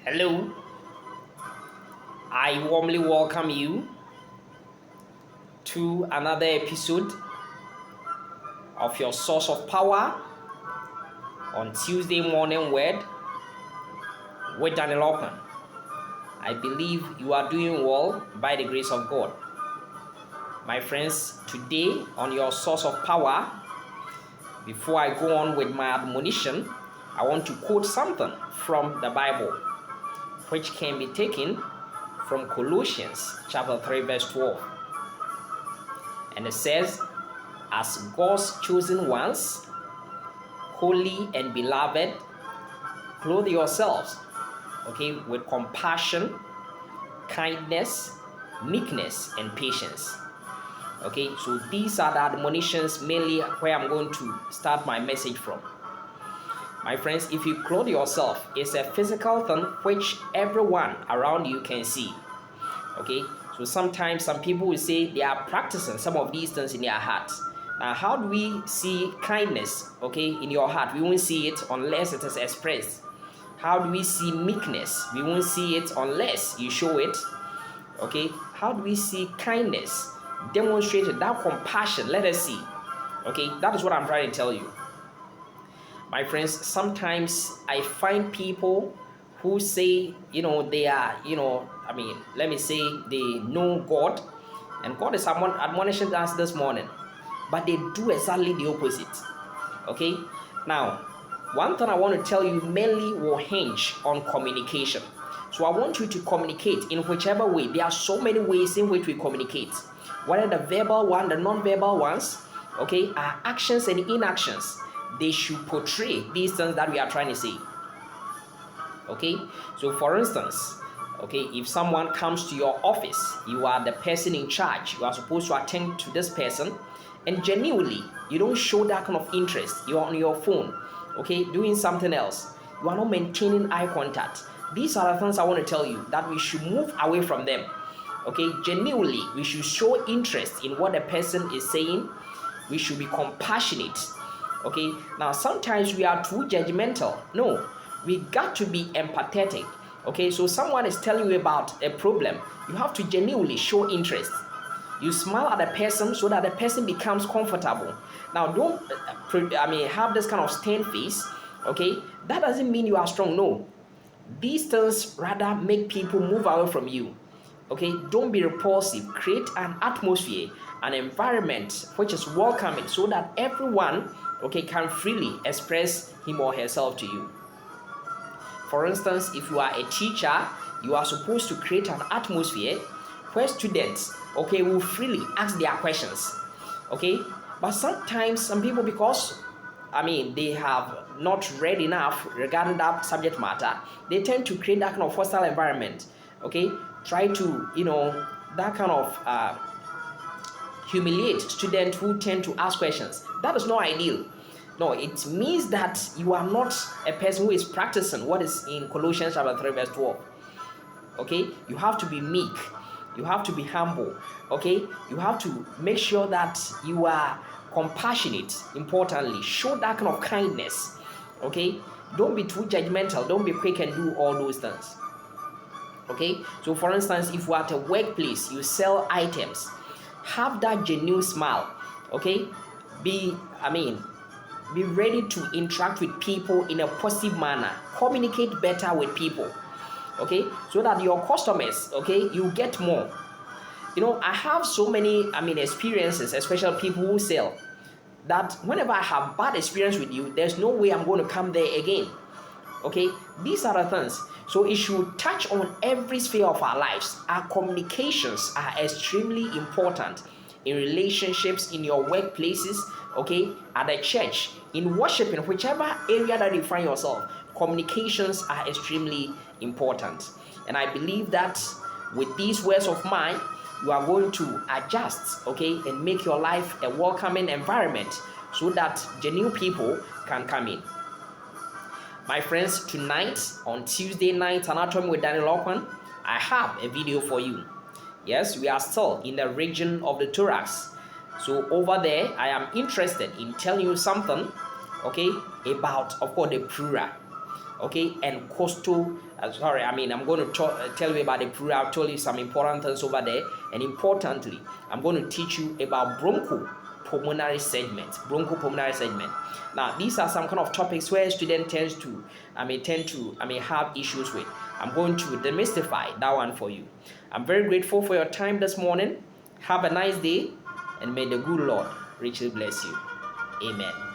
Hello, I warmly welcome you to another episode of your Source of Power on Tuesday Morning Word with Daniel Open. I believe you are doing well by the grace of God. My friends, today on your Source of Power, before I go on with my admonition, I want to quote something from the Bible, which can be taken from Colossians chapter 3 verse 12. And it says, as God's chosen ones, holy and beloved, clothe yourselves, with compassion, kindness, meekness, and patience. So these are the admonitions mainly where I'm going to start my message from. My friends, if you clothe yourself, it's a physical thing which everyone around you can see. So sometimes some people will say they are practicing some of these things in their hearts. Now, how do we see kindness, in your heart? We won't see it unless it is expressed. How do we see meekness? We won't see it unless you show it. How do we see kindness? Demonstrated, that compassion, let us see. That is what I'm trying to tell you. My friends, sometimes I find people who say, they are, let me say they know God, and God is admonishing us this morning, but they do exactly the opposite. Now, one thing I want to tell you mainly will hinge on communication. So I want you to communicate in whichever way. There are so many ways in which we communicate, whether the verbal one, the non-verbal ones, our actions and inactions. They should portray these things that we are trying to say. So for instance, if someone comes to your office, you are the person in charge, you are supposed to attend to this person, and genuinely you don't show that kind of interest. You're on your phone, doing something else. You are not maintaining eye contact. These are the things I want to tell you that we should move away from them. Genuinely we should show interest in what the person is saying. We should be compassionate. Now sometimes we are too judgmental. No, we got to be empathetic. So someone is telling you about a problem, you have to genuinely show interest. You smile at the person so that the person becomes comfortable. Now don't have this kind of stern face. That doesn't mean you are strong. No, these things rather make people move away from you. Don't be repulsive. Create an atmosphere, an environment which is welcoming, so that everyone can freely express him or herself to you. For instance, if you are a teacher, you are supposed to create an atmosphere where students will freely ask their questions. But sometimes some people, because they have not read enough regarding that subject matter, they tend to create that kind of hostile environment. Try to that kind of humiliate students who tend to ask questions. That is not ideal. No, it means that you are not a person who is practicing what is in Colossians chapter 3 verse 12. You have to be meek. You have to be humble. You have to make sure that you are compassionate. Importantly, show that kind of kindness. Don't be too judgmental. Don't be quick and do all those things. So for instance, if you are at a workplace, you sell items, have that genuine smile. Be ready to interact with people in a positive manner. Communicate better with people. So that your customers, you get more. I have so many experiences, especially people who sell, that whenever I have bad experience with you, there's no way I'm going to come there again. These are the things. So it should touch on every sphere of our lives. Our communications are extremely important in relationships, in your workplaces, at the church, in worship, in whichever area that you find yourself. Communications are extremely important. And I believe that with these words of mine, you are going to adjust, and make your life a welcoming environment so that genuine people can come in. My friends, tonight on Tuesday night Anatomy with Daniel Okwan, I have a video for you. Yes, we are still in the region of the thorax. So over there, I am interested in telling you something, about, of course, the pleura. okay, and coastal. I'm going to tell you about the pleural. I'll tell you some important things over there, and importantly, I'm going to teach you about bronchopulmonary segment. Bronchopulmonary segment. Now, these are some kind of topics where student tend to have issues with. I'm going to demystify that one for you. I'm very grateful for your time this morning. Have a nice day, and may the good Lord richly bless you. Amen.